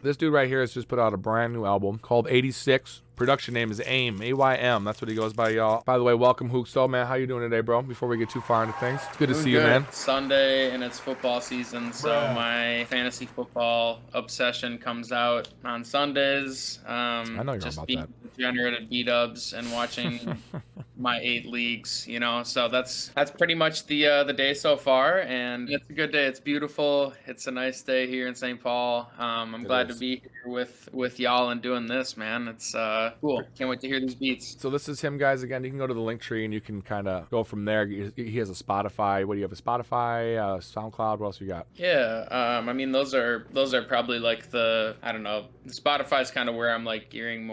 This dude right here has just put out a brand new album called 86. Production name is aYm, aYm. That's what he goes by, y'all. By the way, welcome, Hooksto, man. How you doing today, bro? Before we get too far into things, it's good to see you, man. Sunday and it's football season, so my fantasy football obsession comes out on Sundays. I know you're just about being degenerate at B-dubs and watching my 8 leagues, you know. So that's pretty much the day so far, and it's a good day. It's beautiful. It's a nice day here in St. Paul. I'm glad to be here with y'all and doing this, man. It's cool. Can't wait to hear these beats. So this is him, guys. Again, you can go to the link tree and you can kind of go from there. He has a Spotify. What do you have? A Spotify, SoundCloud. What else you got? Yeah, I mean those are probably like I don't know. Spotify's kind of where I'm like gearing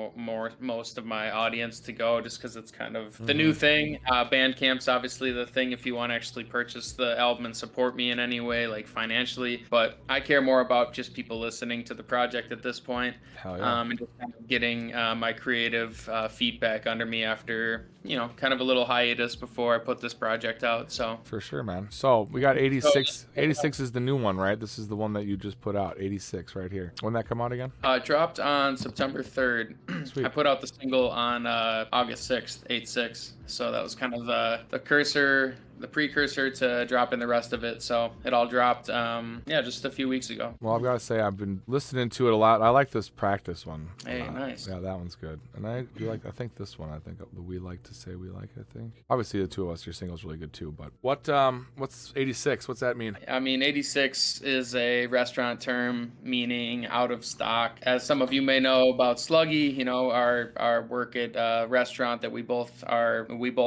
most of my audience to go, just because it's kind of the new thing. Bandcamp's obviously the thing if you want to actually purchase the album and support me in any way, like financially. But I care more about just people listening to the project at this point. Hell yeah. And just kind of getting my creative feedback under me after, you know, kind of a little hiatus before I put this project out. So for sure, man. So we got 86. 86 is the new one, right? This is the one that you just put out. 86 right here. When that come out again? It dropped on September 3rd. Sweet. I put out the single on August 6th, 8/6. So that was kind of the precursor to dropping the rest of it. So it all dropped, just a few weeks ago. Well, I've got to say, I've been listening to it a lot. I like this practice one. Hey, nice. Yeah, that one's good. And I think this one, the We Like to Say We Like, I think. Obviously, the two of us, your single's really good too. But what's 86? What's that mean? I mean, 86 is a restaurant term meaning out of stock. As some of you may know about Sluggy, you know, our work at a restaurant that we both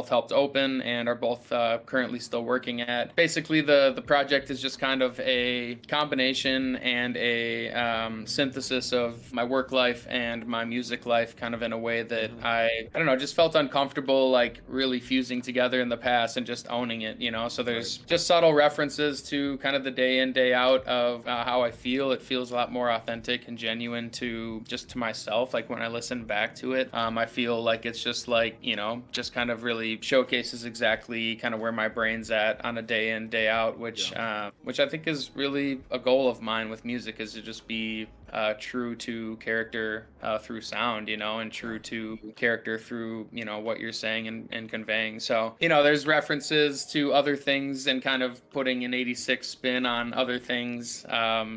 helped open and are both currently still working at. Basically, the project is just kind of a combination and a synthesis of my work life and my music life, kind of in a way that I don't know, just felt uncomfortable like really fusing together in the past and just owning it, you know. So there's just subtle references to kind of the day in, day out of how I feel. It feels a lot more authentic and genuine to myself. Like when I listen back to it, I feel like it's just like, you know, just kind of really showcases exactly kind of where my brain's at on a day in, day out, which I think is really a goal of mine with music, is to just be true to character through sound, you know, and true to character through, you know, what you're saying and conveying. So, you know, there's references to other things and kind of putting an 86 spin on other things,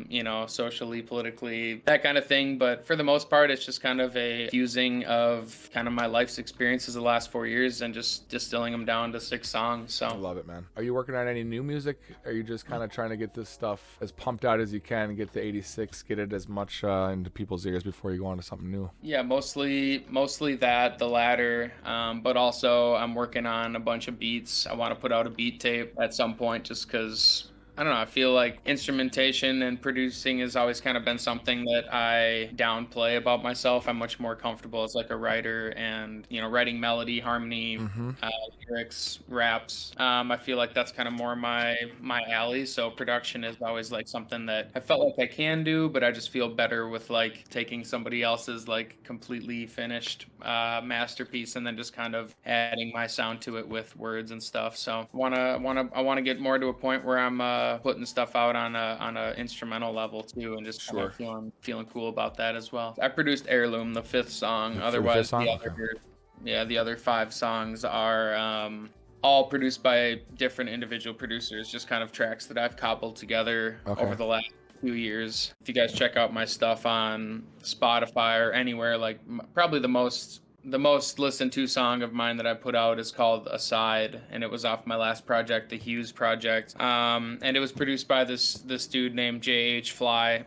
you know, socially, politically, that kind of thing. But for the most part, it's just kind of a fusing of kind of my life's experiences the last 4 years and just distilling them down to 6 songs. So I love it, man. Are you working on any new music? Are you just kind of trying to get this stuff as pumped out as you can, get the 86, get it as much into people's ears before you go on to something new? Yeah, mostly that, the latter. But also I'm working on a bunch of beats. I want to put out a beat tape at some point, just because I don't know, I feel like instrumentation and producing has always kind of been something that I downplay about myself. I'm much more comfortable as like a writer and, you know, writing melody, harmony, lyrics, raps. I feel like that's kind of more my alley. So production is always like something that I felt like I can do, but I just feel better with like taking somebody else's like completely finished masterpiece and then just kind of adding my sound to it with words and stuff. So I want to get more to a point where I'm putting stuff out on a instrumental level too, and just kind of feeling cool about that as well. I produced Heirloom, the 5th song. Otherwise, the other 5 songs are all produced by different individual producers, just kind of tracks that I've cobbled together over the last few years. If you guys check out my stuff on Spotify or anywhere, like probably the most listened to song of mine that I put out is called Aside, and it was off my last project, the Hughes project. And it was produced by this dude named J.H. Fly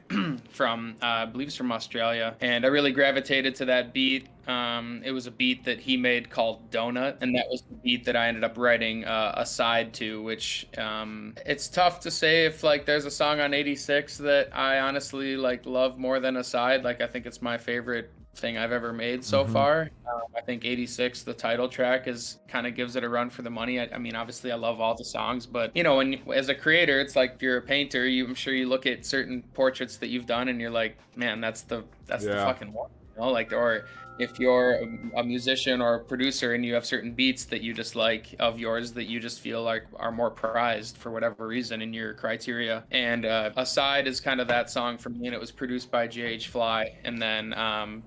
from, I believe he's from Australia. And I really gravitated to that beat. It was a beat that he made called Donut, and that was the beat that I ended up writing Aside to, which it's tough to say if like there's a song on 86 that I honestly like love more than Aside. Like I think it's my favorite thing I've ever made so far. I think 86, the title track, is kind of gives it a run for the money. I mean, obviously I love all the songs, but you know, as a creator, it's like if you're a painter, I'm sure you look at certain portraits that you've done and you're like, man, that's the fucking one. like, or if you're a musician or a producer and you have certain beats that you just like of yours that you just feel like are more prized for whatever reason in your criteria. And Aside is kind of that song for me, and it was produced by JH Fly. And then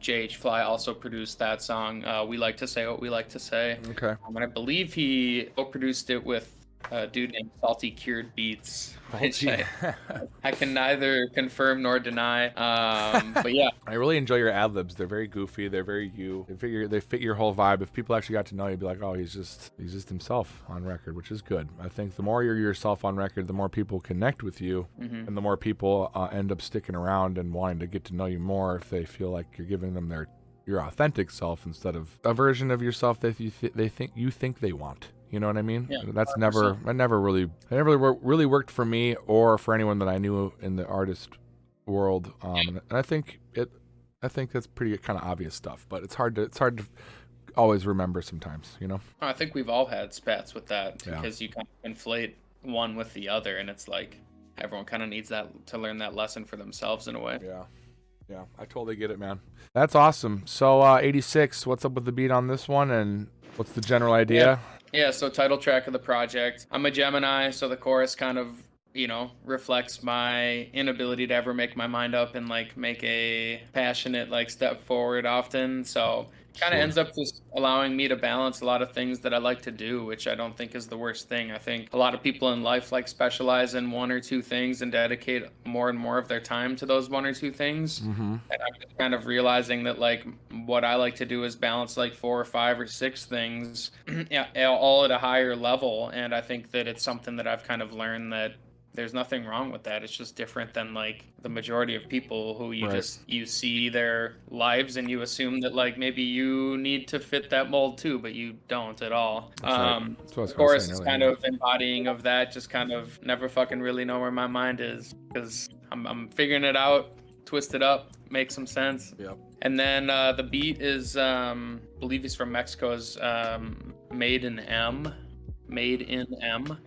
JH Fly also produced that song, We Like to Say What We Like to Say. Okay. And I believe he co-produced it with a dude named Salty Cured Beats, which I can neither confirm nor deny. But yeah, I really enjoy your ad libs. They're very goofy. They're very you. They fit your whole vibe. If people actually got to know you, would be like, oh, he's just himself on record, which is good. I think the more you're yourself on record, the more people connect with you, and the more people end up sticking around and wanting to get to know you more if they feel like you're giving them your authentic self instead of a version of yourself that they think they want. You know what I mean? Yeah, That's 100%. it never really worked for me or for anyone that I knew in the artist world. And I think that's pretty kind of obvious stuff, but it's hard to always remember sometimes, you know? I think we've all had spats with that Yeah. because you kind of inflate one with the other, and it's like everyone kind of needs that to learn that lesson for themselves in a way. Yeah, I totally get it, man. That's awesome. So 86, what's up with the beat on this one, and what's the general idea? Yeah, so title track of the project. I'm a Gemini, so the chorus kind of, reflects my inability to ever make my mind up and like make a passionate like step forward often. So kind of Sure. ends up just allowing me to balance a lot of things that I like to do, which I don't think is the worst thing. I think a lot of people in life like specialize in one or two things and dedicate more and more of their time to those one or two things. Mm-hmm. And I'm just kind of realizing that like what I like to do is balance like 4 or 5 or 6 things, yeah, all at a higher level. And I think that it's something that I've kind of learned that there's nothing wrong with that. It's just different than like the majority of people who Right. you see their lives and you assume that like maybe you need to fit that mold too, but you don't at all. That's right. That's what I was Of gonna course, say it's earlier, kind yeah. of embodying of that. Just kind of never fucking really know where my mind is because I'm figuring it out, twist it up, make some sense. Yep. And then the beat is, I believe he's from Mexico's Made in M.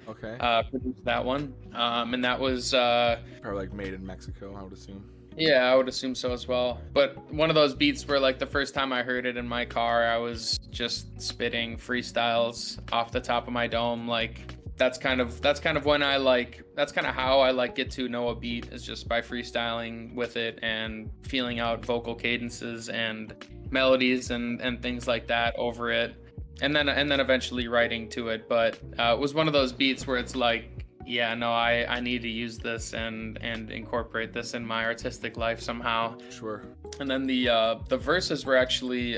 Okay. Produced that one. And that was, Probably like made in Mexico, I would assume. yeah, I would assume so as well. But one of those beats where like the first time I heard it in my car, I was just spitting freestyles off the top of my dome. Like that's kind of when that's kind of how I like get to know a beat is just by freestyling with it and feeling out vocal cadences and melodies and things like that over it. And then eventually writing to it. But it was one of those beats where it's like, yeah, no, I need to use this and incorporate this in my artistic life somehow. Sure. And then the verses were actually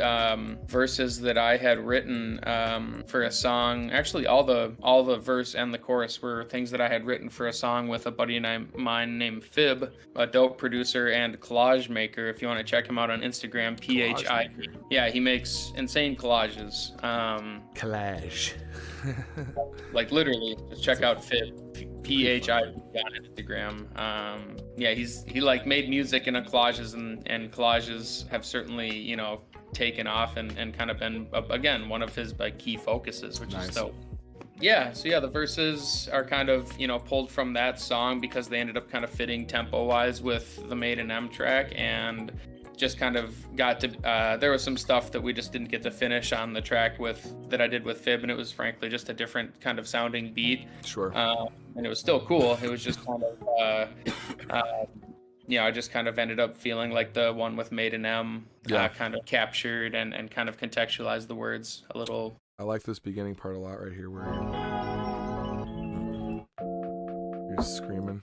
verses that I had written for a song. Actually, all the verse and the chorus were things that I had written for a song with a buddy of mine named Fib, a dope producer and collage maker. If you want to check him out on Instagram, PHI. Yeah, he makes insane collages. Collage. Like literally, just check out Fib, PHI on Instagram. Yeah, he like made music in collages, and collages have certainly taken off and kind of been again one of his like key focuses, which Nice. is dope. Yeah, so yeah, the verses are kind of pulled from that song because they ended up kind of fitting tempo wise with the Made in M track, and just kind of got to there was some stuff that we just didn't get to finish on the track that I did with Fib, and it was frankly just a different kind of sounding beat. Sure. And it was still cool. It was just kind of I just kind of ended up feeling like the one with Made in M kind of captured and kind of contextualized the words a little. I like this beginning part a lot right here where you're screaming.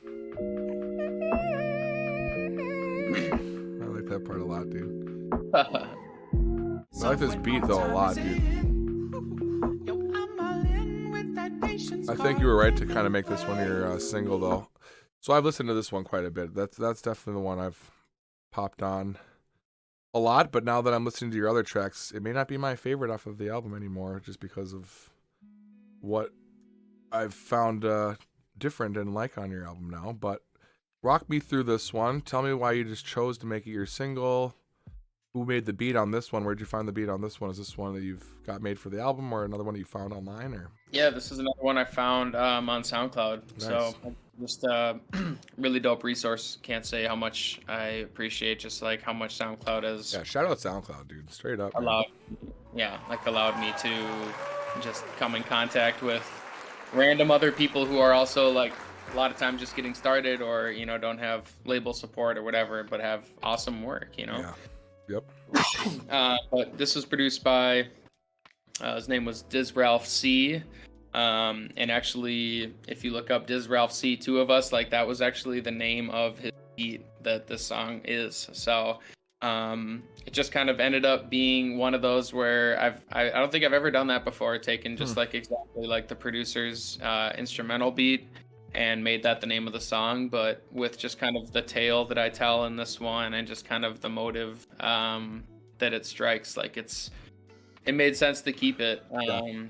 I like that part a lot, dude. I like this beat though a lot, dude. I think you were right to kind of make this one your single though. So I've listened to this one quite a bit. That's definitely the one I've popped on a lot, but now that I'm listening to your other tracks, it may not be my favorite off of the album anymore just because of what I've found different and like on your album now. But rock me through this one. Tell me why you just chose to make it your single. Who made the beat on this one? Where'd you find the beat on this one? Is this one that you've got made for the album, or another one that you found online? Or Yeah, this is another one I found on SoundCloud. Nice. So just really dope resource. Can't say how much I appreciate just like how much SoundCloud has shout out SoundCloud, dude. Straight up. allowed me to just come in contact with random other people who are also like a lot of times just getting started, or don't have label support or whatever, but have awesome work. Yeah. Yep. But this was produced by his name was Diz Ralph C. And actually, if you look up Diz Ralph C, Two of Us, like that was actually the name of his beat that this song is. So it just kind of ended up being one of those where I don't think I've ever done that before, taken just like exactly like the producer's instrumental beat and made that the name of the song, but with just kind of the tale that I tell in this one and just kind of the motive that it strikes, like it made sense to keep it.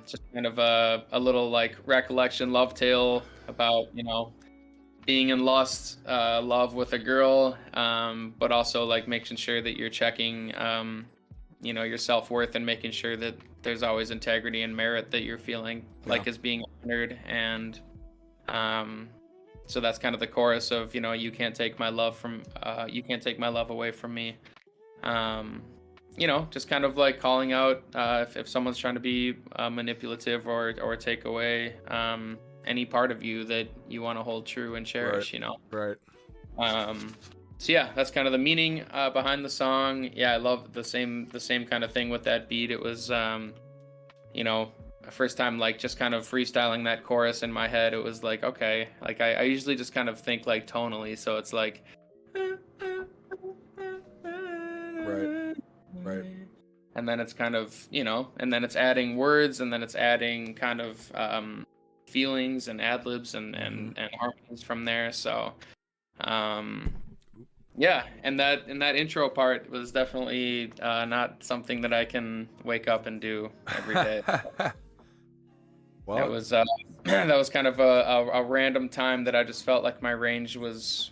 Just kind of a little like recollection love tale about being in love with a girl, but also like making sure that you're checking your self-worth and making sure that there's always integrity and merit that you're feeling like is being honored. And so that's kind of the chorus of you can't take my love away from me. Just kind of like calling out if someone's trying to be manipulative or take away any part of you that you want to hold true and cherish. Right. So yeah, that's kind of the meaning behind the song. Yeah, I love the same kind of thing with that beat. It was first time like just kind of freestyling that chorus in my head. It was like, okay, like I usually just kind of think like tonally, so it's like right, and then it's kind of and then it's adding words, and then it's adding kind of feelings and ad-libs and harmonies from there. So yeah, and that intro part was definitely not something that I can wake up and do every day. Well, that was kind of a random time that I just felt like my range was,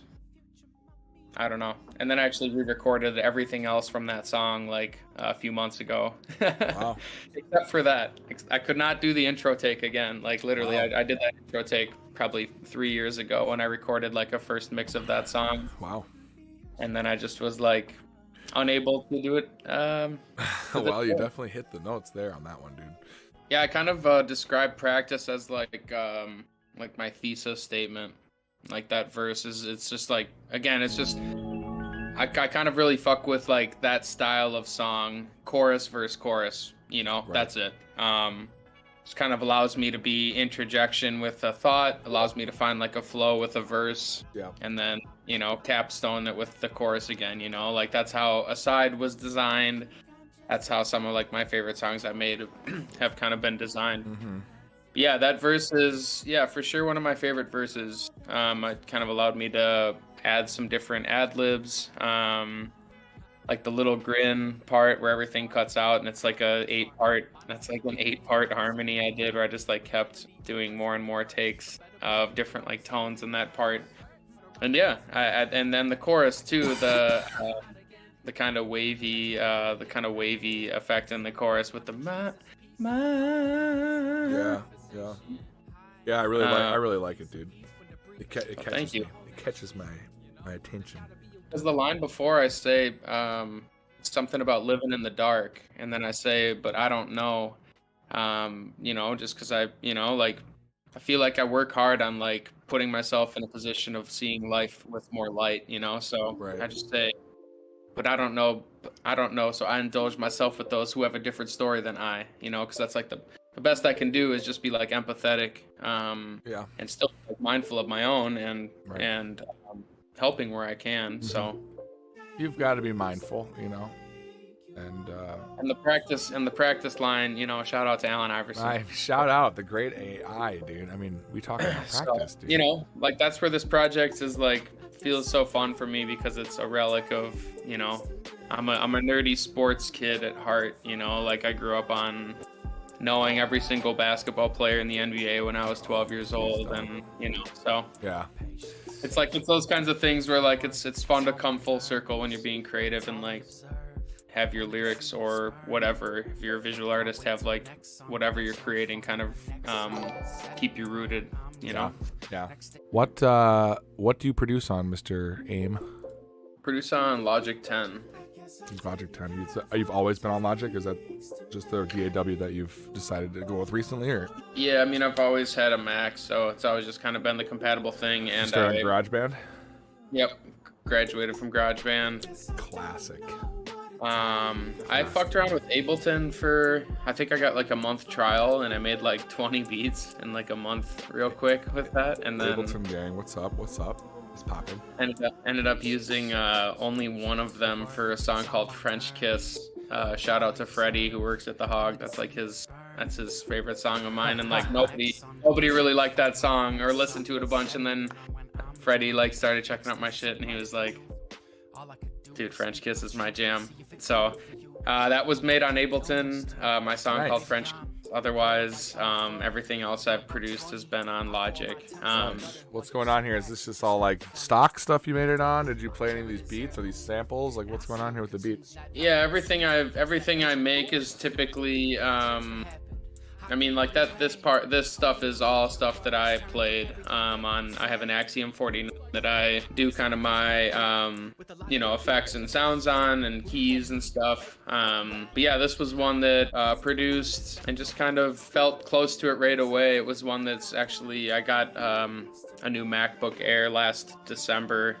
I don't know. And then I actually re-recorded everything else from that song like a few months ago. Wow. Except for that. I could not do the intro take again. Like literally, Wow. I did that intro take probably 3 years ago when I recorded like a first mix of that song. Wow. And then I just was like unable to do it. Well, you definitely hit the notes there on that one, dude. Yeah, I kind of describe practice as like my thesis statement. Like that verse it's just like, again, it's just I kind of really fuck with like that style of song, chorus verse chorus, Right. That's it. Just kind of allows me to be interjection with a thought, allows me to find like a flow with a verse, and then capstone it with the chorus again. Like that's how Aside was designed. That's how some of like my favorite songs I made have kind of been designed. Yeah, that verse is for sure one of my favorite verses. It kind of allowed me to add some different ad-libs, like the little grin part where everything cuts out and it's like an 8-part harmony I did, where I just like kept doing more and more takes of different like tones in that part. And and then the chorus too, the kind of wavy effect in the chorus with the Yeah, I really like it, dude. It catches thank you. me. It catches my attention. Because the line before I say something about living in the dark, and then I say, but I don't know, just because I feel like I work hard on like putting myself in a position of seeing life with more light, so Right. I just say, but I don't know, so I indulge myself with those who have a different story than I, because that's like the best I can do is just be like empathetic, and still mindful of my own and helping where I can. So you've got to be mindful, and the practice line, shout out to Allen Iverson. Shout out the great AI, dude. I mean, we talk about practice, dude. Like that's where this project is like feels so fun for me, because it's a relic of, I'm a nerdy sports kid at heart, like I grew up on knowing every single basketball player in the NBA when I was 12 years old, and so yeah, it's those kinds of things where like it's fun to come full circle when you're being creative and like have your lyrics or whatever, if you're a visual artist, have like whatever you're creating kind of keep you rooted, you know. Yeah. What do you produce on, Mr. aYm? Produce on Logic 10. Logic 10. You've always been on Logic? Is that just the DAW that you've decided to go with recently, or? Yeah, I mean, I've always had a Mac, so it's always just kind of been the compatible thing. And started GarageBand? Yep, graduated from GarageBand. Classic. I fucked around with Ableton for, I think I got like a month trial, and I made like 20 beats in like a month real quick with that. And then Ableton gang, what's up? It's popping. Ended up using only one of them for a song called French Kiss. Shout out to Freddie, who works at the Hog. That's his favorite song of mine, and like nobody really liked that song or listened to it a bunch. And then Freddie like started checking out my shit, and he was like, dude, French Kiss is my jam. So that was made on Ableton, my song called French Kiss. Otherwise, everything else I've produced has been on Logic. What's going on here? Is this just all like stock stuff you made it on? Did you play any of these beats or these samples? Like, what's going on here with the beats? Yeah, everything I make is typically I mean, like this stuff is all stuff that I played on. I have an aYm 40 that I do kind of my effects and sounds on and keys and stuff. But yeah, this was one that produced and just kind of felt close to it right away. It was one that's actually, I got a new MacBook Air last December,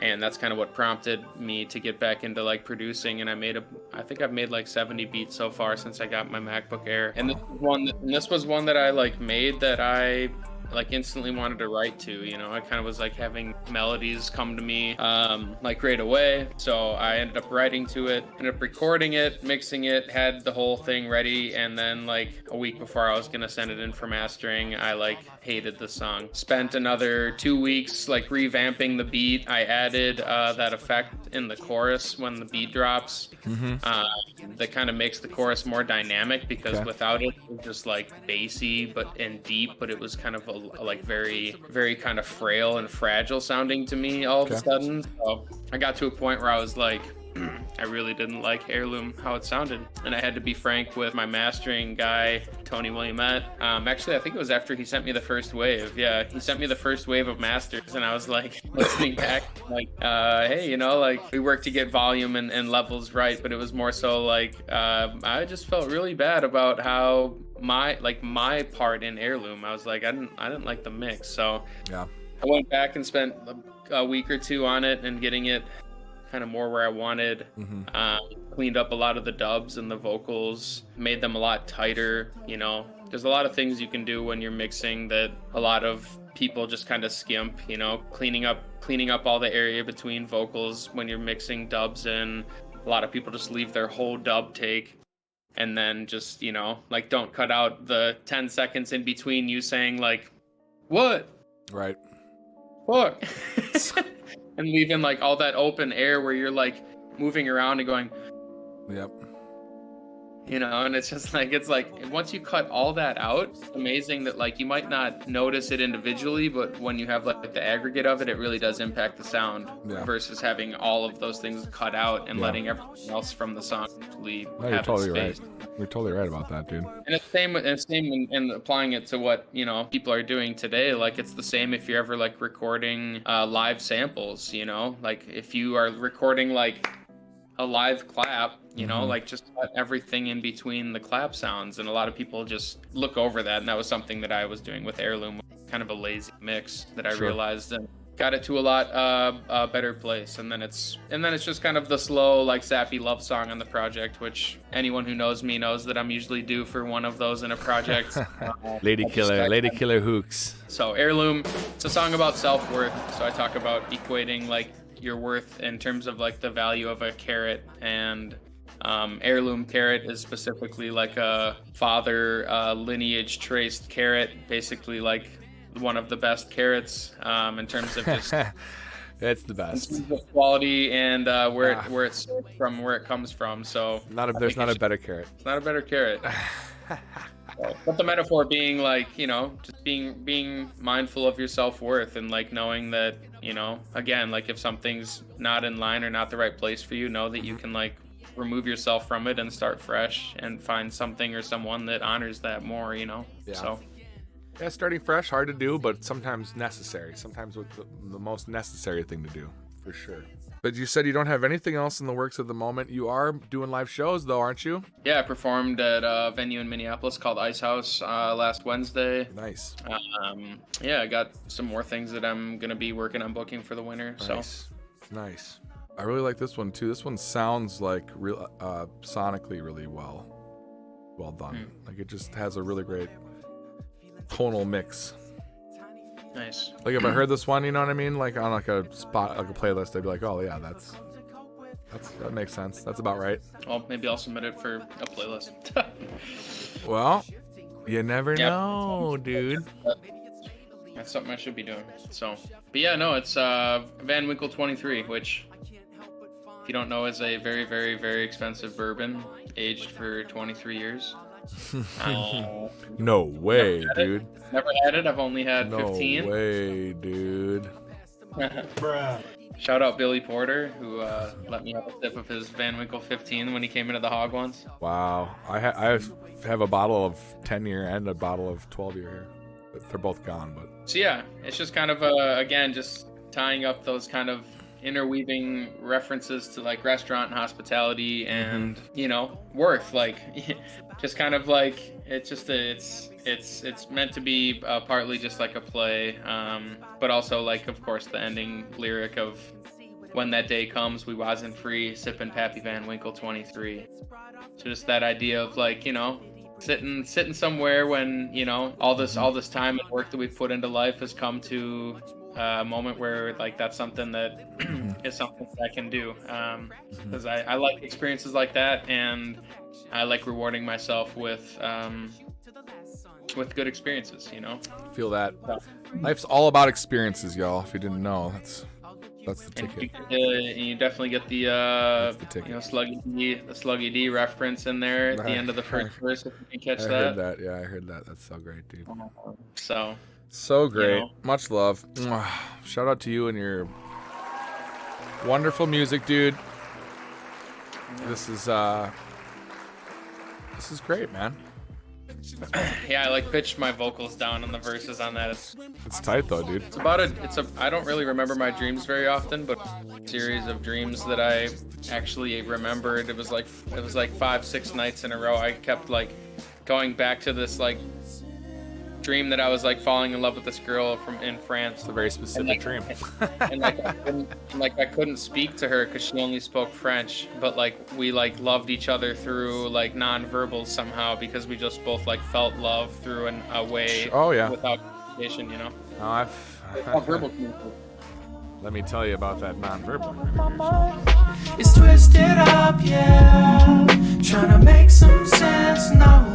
and that's kind of what prompted me to get back into like producing. And I think I've made like 70 beats so far since I got my MacBook Air. And this was one that I like made that I like instantly wanted to write to, you know. I kind of was like having melodies come to me like right away. So I ended up writing to it, ended up recording it, mixing it, had the whole thing ready. And then like a week before I was gonna send it in for mastering, I like hated the song. Spent another 2 weeks like revamping the beat. I added that effect in the chorus when the beat drops. That kind of makes the chorus more dynamic, because without it was just like bassy and deep, but it was kind of like very, very kind of frail and fragile sounding to me all of a sudden. So I got to a point where I was like, I really didn't like Heirloom how it sounded, and I had to be frank with my mastering guy, Tony Williamette. Actually, I think it was after he sent me the first wave. Yeah, he sent me the first wave of masters, and I was like listening back, like, hey, you know, like we worked to get volume and levels right, but it was more so like I just felt really bad about how my part in Heirloom. I was like, I didn't like the mix, so I went back and spent a week or two on it and getting it kind of more where I wanted. Cleaned up a lot of the dubs and the vocals, made them a lot tighter. You know, there's a lot of things you can do when you're mixing that a lot of people just kind of skimp, you know, cleaning up all the area between vocals when you're mixing dubs in. A lot of people just leave their whole dub take and then just, you know, like don't cut out the 10 seconds in between you saying like, what? Right. Fuck. And leaving like all that open air where you're like moving around and going, yep. You know, and it's just like, it's like once you cut all that out, it's amazing that like you might not notice it individually, but when you have like the aggregate of it, it really does impact the sound versus having all of those things cut out and letting everything else from the song actually have its space. You're totally right about that, dude. And it's same in applying it to what, you know, people are doing today. Like it's the same if you're ever like recording live samples, you know, like if you are recording like a live clap, you know, like just cut everything in between the clap sounds. And a lot of people just look over that. And that was something that I was doing with Heirloom, kind of a lazy mix that I realized and got it to a lot better place. And then it's just kind of the slow, like sappy love song on the project, which anyone who knows me knows that I'm usually due for one of those in a project. Lady Killer Hooks. So Heirloom, it's a song about self-worth. So I talk about equating like your worth in terms of like the value of a carrot, and Heirloom carrot is specifically like a father lineage traced carrot, basically like one of the best carrots in terms of just it's the best in terms of quality and where it's from, where it comes from. So there's not a better carrot. It's not a better carrot. But the metaphor being like, you know, just being mindful of your self-worth and like knowing that, you know, again, like if something's not in line or not the right place for you, know that you can like remove yourself from it and start fresh and find something or someone that honors that more, you know? Yeah. So. Yeah, starting fresh, hard to do, but sometimes necessary. Sometimes with the most necessary thing to do, for sure. But you said you don't have anything else in the works at the moment. You are doing live shows, though, aren't you? Yeah, I performed at a venue in Minneapolis called Ice House last Wednesday. Nice. Yeah, I got some more things that I'm going to be working on booking for the winter. Nice. Nice. I really like this one, too. This one sounds like real, sonically really well done. Like, it just has a really great tonal mix. Nice. Like if I heard this one, you know what I mean? Like on like a spot, like a playlist, I'd be like, oh yeah, that makes sense. That's about right. Well, maybe I'll submit it for a playlist. Well, you never know, dude. That's something I should be doing. So, but yeah, no, it's Van Winkle 23, which, if you don't know, is a very, very, very expensive bourbon aged for 23 years. No way, dude. Never had it. I've only had 15. No way, dude. Shout out Billy Porter, who let me have a sip of his Van Winkle 15 when he came into the Hog once. Wow. I have a bottle of 10-year and a bottle of 12-year here. They're both gone, but. So yeah, it's just kind of again, just tying up those kind of interweaving references to like restaurant and hospitality and you know worth, like just kind of like it's meant to be partly just like a play, but also like of course the ending lyric of when that day comes we wasn't free sipping Pappy Van Winkle 23. So just that idea of like, you know, sitting somewhere when, you know, all this time and work that we've put into life has come to a moment where like that's something that is something that I can do, because I like experiences like that, and I like rewarding myself with good experiences, you know. Feel that. Life's all about experiences, y'all. If you didn't know, that's the ticket. And you definitely get the you know, Sluggy D reference in there at the end of the first verse, if you can catch that. I heard that. Yeah, I heard that. That's so great, dude. So great. You know. Much love. Shout out to you and your wonderful music, dude. This is great, man. Yeah, I like pitched my vocals down on the verses on that. It's tight though, dude. I don't really remember my dreams very often, but a series of dreams that I actually remembered. It was like 5-6 nights in a row. I kept like going back to this like dream that I was like falling in love with this girl in France. It's a very specific dream. And I couldn't speak to her because she only spoke French, but like we like loved each other through like non-verbals somehow, because we just both like felt love through a way. Oh yeah. Without communication, you know. Verbal communication. Let me tell you about that non-verbal communication. It's twisted up, yeah. Trying to make some sense, no.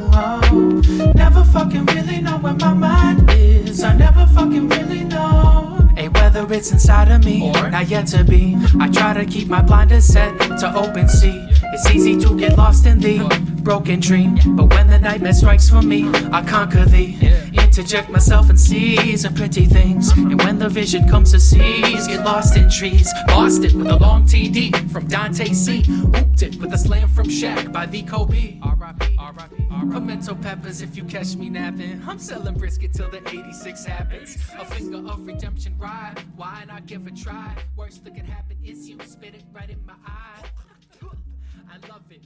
Never fucking really know where my mind is. I never fucking really know. Hey, whether it's inside of me or not yet to be. I try to keep my blinders set to open sea. It's easy to get lost in the broken dream, but when the nightmare strikes for me, I conquer thee. Interject myself and seize the pretty things. And when the vision comes to seize, get lost in trees. Lost it with a long TD from Dante C. Ooped it with a slam from Shaq by the Kobe. R.I.P. Pimento peppers if you catch me napping. I'm selling brisket till the 86 happens. A finger of redemption ride. Why not give a try? Worst that could happen is you spit it right in my eye. I love it.